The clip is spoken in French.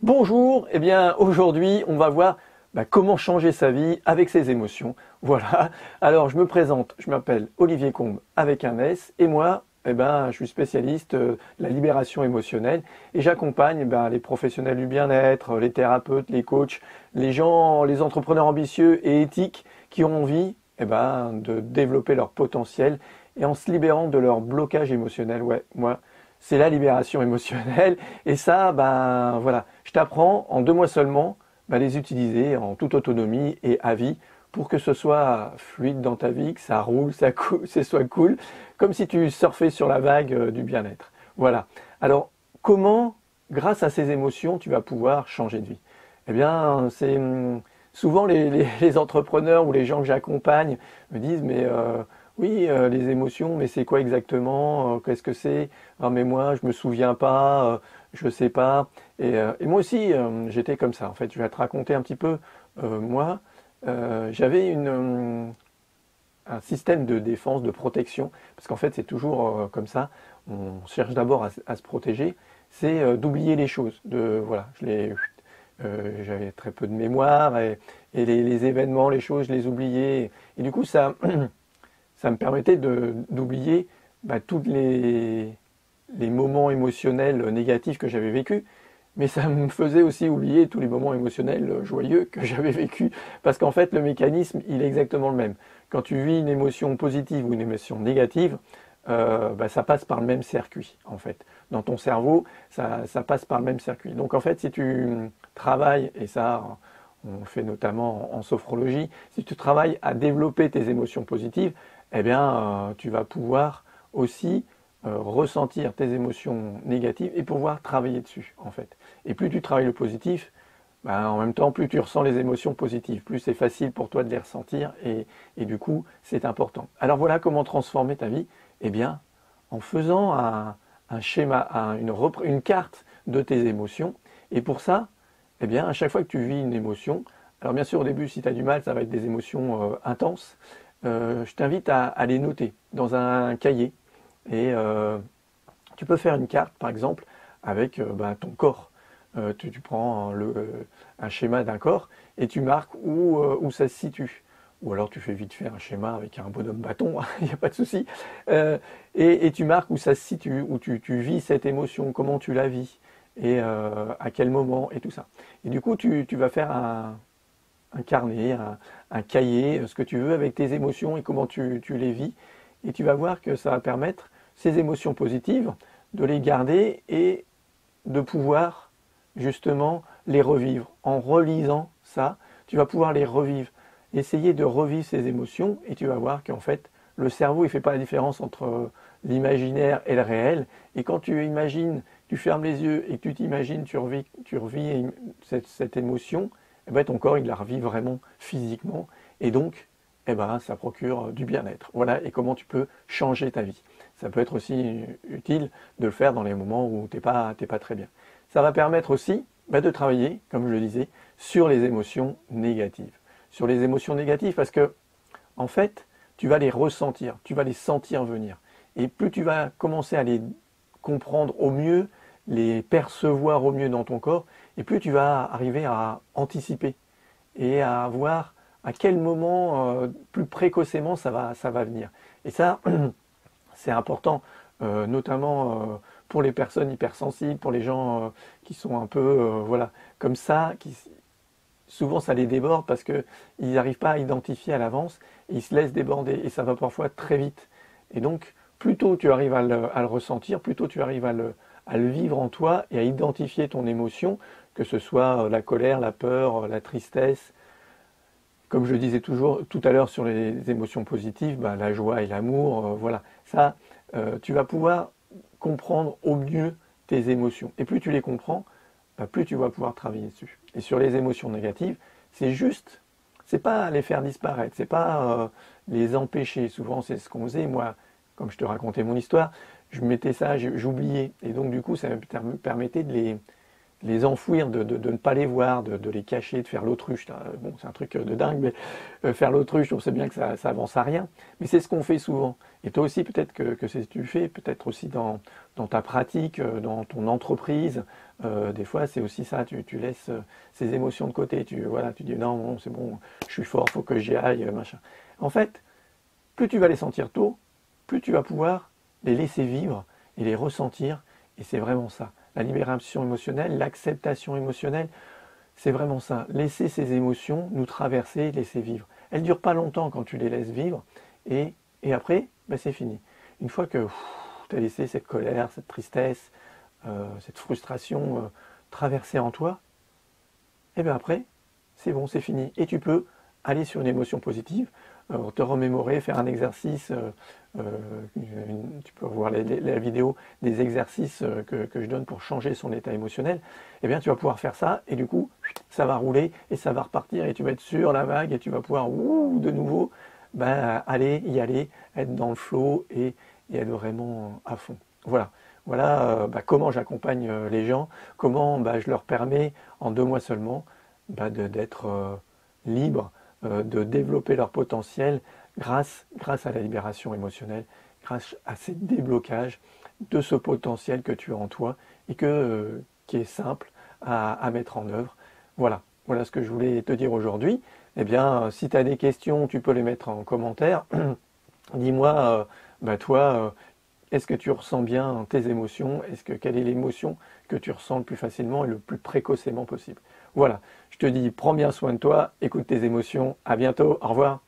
Bonjour, eh bien aujourd'hui on va voir comment changer sa vie avec ses émotions. Voilà, alors je me présente, je m'appelle Olivier Combe avec un S et moi je suis spécialiste de la libération émotionnelle et j'accompagne les professionnels du bien-être, les thérapeutes, les coachs, les gens, les entrepreneurs ambitieux et éthiques qui ont envie de développer leur potentiel et en se libérant de leur blocage émotionnel. Ouais, moi c'est la libération émotionnelle. Et ça, voilà, je t'apprends en 2 mois seulement les utiliser en toute autonomie et à vie pour que ce soit fluide dans ta vie, que ça roule, ce soit cool, comme si tu surfais sur la vague du bien-être. Voilà. Alors, comment, grâce à ces émotions, tu vas pouvoir changer de vie? Eh bien, c'est souvent les entrepreneurs ou les gens que j'accompagne me disent, oui, les émotions, mais c'est quoi exactement? Qu'est-ce que c'est? Ah, mais moi, je me souviens pas, je sais pas. Et moi aussi, j'étais comme ça. En fait, je vais te raconter un petit peu. Moi, j'avais un système de défense, de protection, parce qu'en fait, c'est toujours comme ça. On cherche d'abord à se protéger, c'est d'oublier les choses. Voilà, j'avais très peu de mémoire et les événements, les choses, je les oubliais. Et du coup, ça me permettait d'oublier tous les moments émotionnels négatifs que j'avais vécus, mais ça me faisait aussi oublier tous les moments émotionnels joyeux que j'avais vécus, parce qu'en fait le mécanisme il est exactement le même. Quand tu vis une émotion positive ou une émotion négative, ça passe par le même circuit en fait. Dans ton cerveau, ça passe par le même circuit. Donc en fait si tu travailles, et ça on le fait notamment en sophrologie, si tu travailles à développer tes émotions positives, tu vas pouvoir aussi ressentir tes émotions négatives et pouvoir travailler dessus en fait. Et plus tu travailles le positif, en même temps plus tu ressens les émotions positives, plus c'est facile pour toi de les ressentir et du coup c'est important. Alors voilà comment transformer ta vie, eh bien en faisant un schéma, une carte de tes émotions. Et pour ça, à chaque fois que tu vis une émotion, alors bien sûr au début si tu as du mal ça va être des émotions intenses, je t'invite à les noter dans un cahier. Et tu peux faire une carte, par exemple, avec ton corps. Tu prends un schéma d'un corps et tu marques où ça se situe. Ou alors tu fais vite faire un schéma avec un bonhomme bâton, il n'y a pas de souci. Et tu marques où ça se situe, où tu vis cette émotion, comment tu la vis, et à quel moment, et tout ça. Et du coup, tu vas faire un carnet, un cahier, ce que tu veux avec tes émotions et comment tu les vis. Et tu vas voir que ça va permettre ces émotions positives de les garder et de pouvoir justement les revivre. En relisant ça, tu vas pouvoir les revivre. Essayer de revivre ces émotions et tu vas voir qu'en fait, le cerveau il ne fait pas la différence entre l'imaginaire et le réel. Et quand tu imagines, tu fermes les yeux et que tu t'imagines, tu revis cette émotion, ton corps il la revit vraiment physiquement. Et donc, ça procure du bien-être. Voilà, et comment tu peux changer ta vie. Ça peut être aussi utile de le faire dans les moments où t'es pas très bien. Ça va permettre aussi de travailler, comme je le disais, sur les émotions négatives. Sur les émotions négatives parce que, en fait, tu vas les ressentir, tu vas les sentir venir. Et plus tu vas commencer à les comprendre au mieux, les percevoir au mieux dans ton corps, et plus tu vas arriver à anticiper et à voir à quel moment, plus précocement, ça va venir. Et ça, c'est important, notamment pour les personnes hypersensibles, pour les gens qui sont un peu voilà, comme ça, souvent ça les déborde parce qu'ils n'arrivent pas à identifier à l'avance, et ils se laissent déborder, et ça va parfois très vite. Et donc, plus tôt tu arrives à le ressentir, plus tôt tu arrives à le vivre en toi et à identifier ton émotion, que ce soit la colère, la peur, la tristesse. Comme je disais toujours tout à l'heure sur les émotions positives, la joie et l'amour, voilà. Ça, tu vas pouvoir comprendre au mieux tes émotions. Et plus tu les comprends, plus tu vas pouvoir travailler dessus. Et sur les émotions négatives, c'est pas les faire disparaître, c'est pas les empêcher. Souvent, c'est ce qu'on faisait. Moi, comme je te racontais mon histoire, je mettais ça, j'oubliais. Et donc, du coup, ça me permettait les enfouir, de ne pas les voir, de les cacher, de faire l'autruche. Bon, c'est un truc de dingue, mais faire l'autruche, on sait bien que ça avance à rien. Mais c'est ce qu'on fait souvent. Et toi aussi, peut-être que c'est ce que tu fais, peut-être aussi dans ta pratique, dans ton entreprise. Des fois, c'est aussi ça, tu laisses ces émotions de côté. Voilà, tu dis non, non c'est bon, je suis fort, faut que j'y aille, machin. En fait, plus tu vas les sentir tôt, plus tu vas pouvoir les laisser vivre et les ressentir. Et c'est vraiment ça. La libération émotionnelle, l'acceptation émotionnelle, c'est vraiment ça. Laisser ces émotions nous traverser, laisser vivre. Elles ne durent pas longtemps quand tu les laisses vivre. Et après, ben c'est fini. Une fois que tu as laissé cette colère, cette tristesse, cette frustration traverser en toi, et bien après, c'est bon, c'est fini. Et tu peux aller sur une émotion positive, te remémorer, faire un exercice. Tu peux voir la vidéo des exercices que je donne pour changer son état émotionnel. Eh bien, tu vas pouvoir faire ça et du coup, ça va rouler et ça va repartir et tu vas être sur la vague et tu vas pouvoir de nouveau y aller, être dans le flow et être vraiment à fond. Voilà. Voilà comment j'accompagne les gens, comment je leur permets en 2 mois seulement d'être libres, de développer leur potentiel grâce à la libération émotionnelle, grâce à ces déblocages de ce potentiel que tu as en toi et qui est simple à mettre en œuvre. Voilà, voilà ce que je voulais te dire aujourd'hui. Eh bien, si tu as des questions, tu peux les mettre en commentaire. Dis-moi, toi, est-ce que tu ressens bien tes émotions? Quelle est l'émotion que tu ressens le plus facilement et le plus précocement possible? Voilà, je te dis, prends bien soin de toi, écoute tes émotions, à bientôt, au revoir.